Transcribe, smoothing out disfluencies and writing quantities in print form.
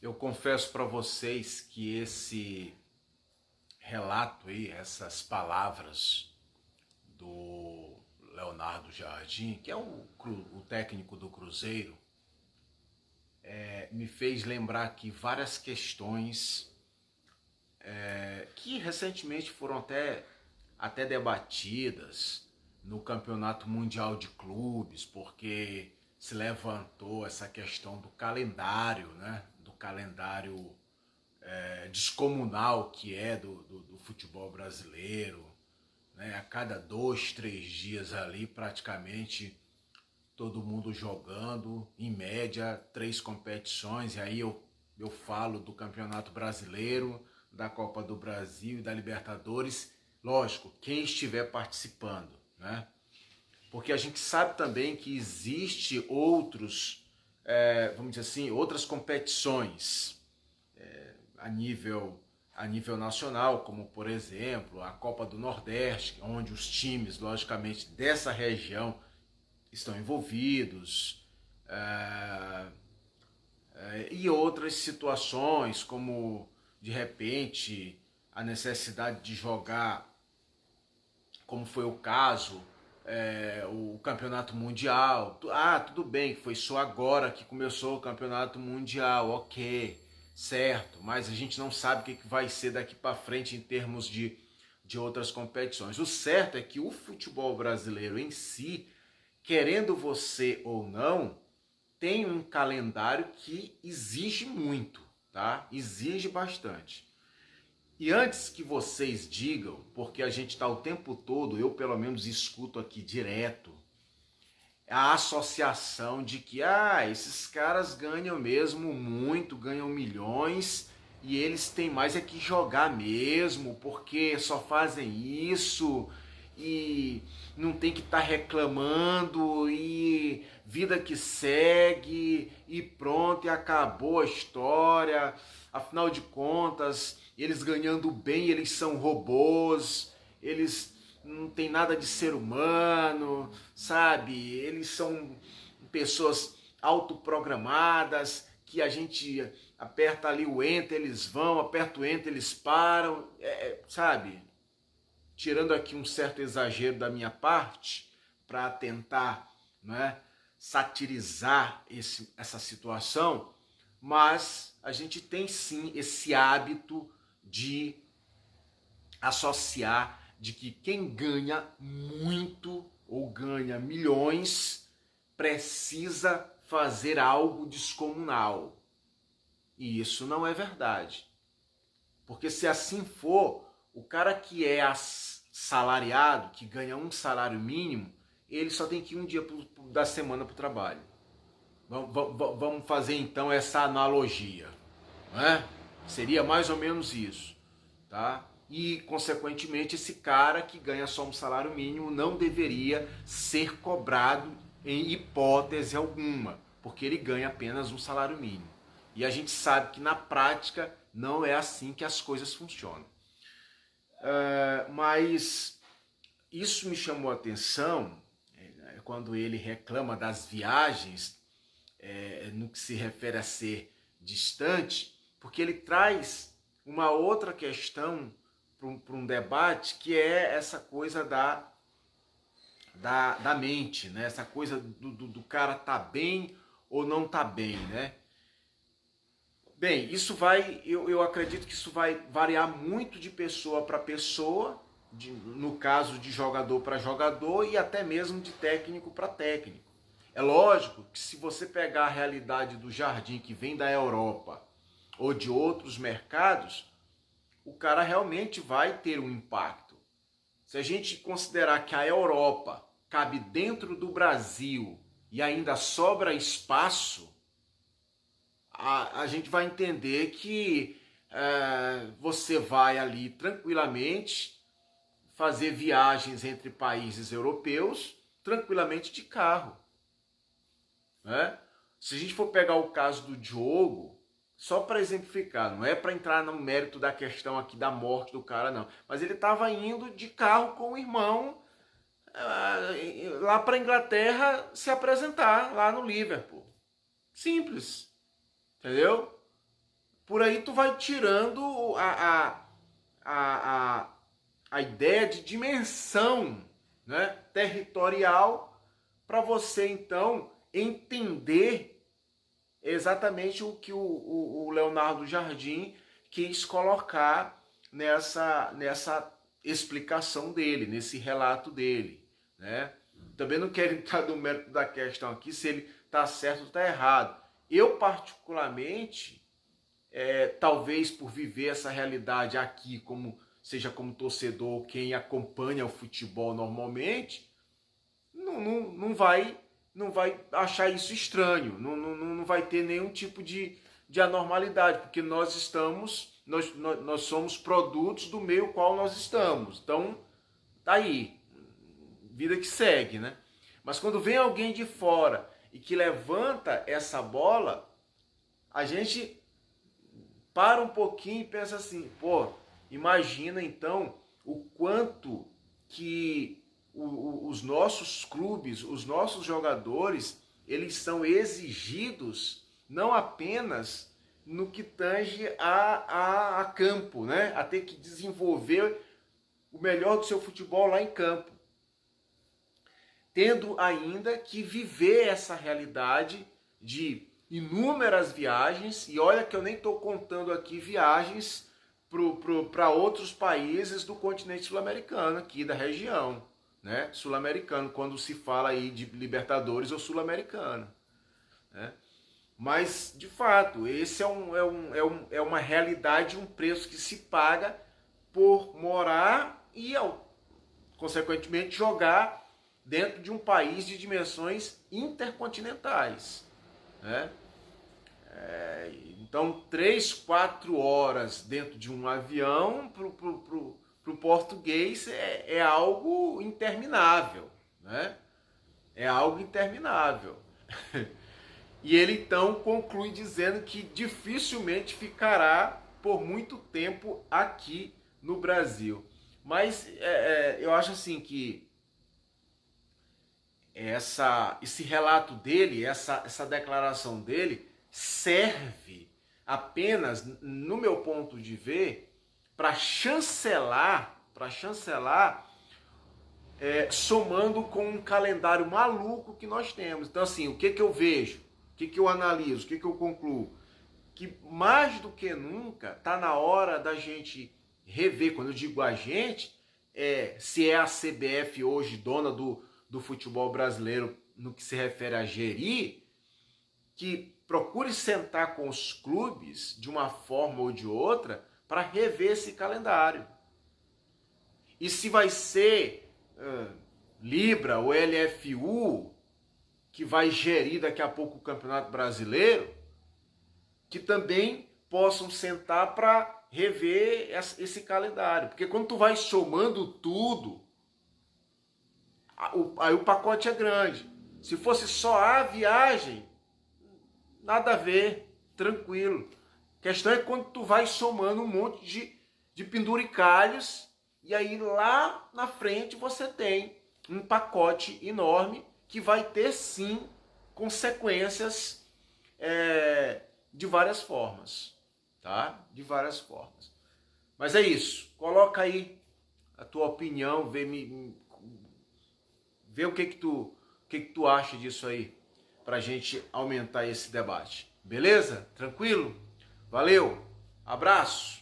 Eu confesso para vocês que esse relato aí, essas palavras do Leonardo Jardim, que é o técnico do Cruzeiro, me fez lembrar aqui várias questões que recentemente foram até debatidas no Campeonato Mundial de Clubes, porque se levantou essa questão do calendário, né? Do calendário descomunal que é do futebol brasileiro, né? A cada 2, 3 dias ali, praticamente todo mundo jogando, em média, 3 competições, e aí eu falo do Campeonato Brasileiro, da Copa do Brasil e da Libertadores, lógico, quem estiver participando, né? Porque a gente sabe também que existe vamos dizer assim, outras competições a nível, a nível nacional, como por exemplo a Copa do Nordeste, onde os times, logicamente, dessa região estão envolvidos, e outras situações, como de repente a necessidade de jogar, como foi o caso, o campeonato mundial. Ah, tudo bem, foi só agora que começou o campeonato mundial, ok, certo, mas a gente não sabe o que vai ser daqui para frente em termos de outras competições. O certo é que o futebol brasileiro em si, querendo você ou não, tem um calendário que exige muito, tá? Exige bastante. E antes que vocês digam, porque a gente está o tempo todo, eu pelo menos escuto aqui direto, a associação de que esses caras ganham mesmo muito, ganham milhões e eles têm mais é que jogar mesmo, porque só fazem isso e não tem que estar reclamando e vida que segue e pronto, e acabou a história. Afinal de contas, eles ganhando bem, eles são robôs, eles não tem nada de ser humano, sabe? Eles são pessoas autoprogramadas que a gente aperta ali o enter, eles vão, aperta o enter, eles param, sabe? Tirando aqui um certo exagero da minha parte para tentar, né, satirizar essa situação, mas a gente tem sim esse hábito de associar de que quem ganha muito ou ganha milhões precisa fazer algo descomunal. E isso não é verdade. Porque se assim for, o cara que é salariado, que ganha um salário mínimo, ele só tem que ir um dia da semana para o trabalho. Vamos fazer então essa analogia, né? Seria mais ou menos isso, tá? E, consequentemente, esse cara que ganha só um salário mínimo não deveria ser cobrado em hipótese alguma, porque ele ganha apenas um salário mínimo. E a gente sabe que na prática não é assim que as coisas funcionam. Mas isso me chamou a atenção quando ele reclama das viagens, no que se refere a ser distante, porque ele traz uma outra questão para um debate, que é essa coisa da mente, né? Essa coisa do cara tá bem ou não tá bem, né? Bem, isso vai, eu acredito que isso vai variar muito de pessoa para pessoa, no caso de jogador para jogador e até mesmo de técnico para técnico. É lógico que se você pegar a realidade do Jardim que vem da Europa ou de outros mercados, o cara realmente vai ter um impacto. Se a gente considerar que a Europa cabe dentro do Brasil e ainda sobra espaço, a gente vai entender que você vai ali tranquilamente fazer viagens entre países europeus tranquilamente de carro, né? Se a gente for pegar o caso do Diogo, só para exemplificar, não é para entrar no mérito da questão aqui da morte do cara, não, mas ele estava indo de carro com o irmão lá para Inglaterra se apresentar lá no Liverpool. Simples, entendeu? por aí tu vai tirando a ideia de dimensão, né, territorial, para você então entender exatamente o que o Leonardo Jardim quis colocar nessa explicação dele, nesse relato dele, né? Também não quero entrar no mérito da questão aqui, se ele está certo ou está errado. Eu, particularmente, talvez por viver essa realidade aqui, seja como torcedor, quem acompanha o futebol normalmente, não vai achar isso estranho, não vai ter nenhum tipo de anormalidade, porque nós somos produtos do meio qual nós estamos. Então, tá aí, vida que segue, né? Mas quando vem alguém de fora e que levanta essa bola, a gente para um pouquinho e pensa assim, pô, imagina então o quanto que os nossos clubes, os nossos jogadores, eles são exigidos não apenas no que tange a campo, né? A ter que desenvolver o melhor do seu futebol lá em campo, tendo ainda que viver essa realidade de inúmeras viagens, e olha que eu nem estou contando aqui viagens para outros países do continente sul-americano, aqui da região, né? Sul-americano, quando se fala aí de Libertadores ou Sul-Americano, né? Mas, de fato, esse é uma realidade, um preço que se paga por morar e, consequentemente, jogar dentro de um país de dimensões intercontinentais, né? Então, 3, 4 horas dentro de um avião para o português é algo interminável, né? É algo interminável. E ele então conclui dizendo que dificilmente ficará por muito tempo aqui no Brasil. Mas eu acho assim que esse relato dele, essa declaração dele, serve apenas, no meu ponto de ver, para chancelar, somando com um calendário maluco que nós temos. Então, assim, o que eu vejo? O que eu analiso? O que eu concluo? Que mais do que nunca está na hora da gente rever, quando eu digo a gente, se é a CBF hoje dona do futebol brasileiro no que se refere a gerir, que procure sentar com os clubes de uma forma ou de outra para rever esse calendário. E se vai ser Libra ou LFU que vai gerir daqui a pouco o Campeonato Brasileiro, que também possam sentar para rever esse calendário. Porque quando tu vai somando tudo, aí o pacote é grande. Se fosse só a viagem, nada a ver, tranquilo. A questão é quando tu vai somando um monte de penduricalhos, e aí lá na frente você tem um pacote enorme que vai ter sim consequências de várias formas, tá? De várias formas. Mas é isso. Coloca aí a tua opinião, vê o que tu acha disso aí, pra gente aumentar esse debate. Beleza? Tranquilo? Valeu. Abraço.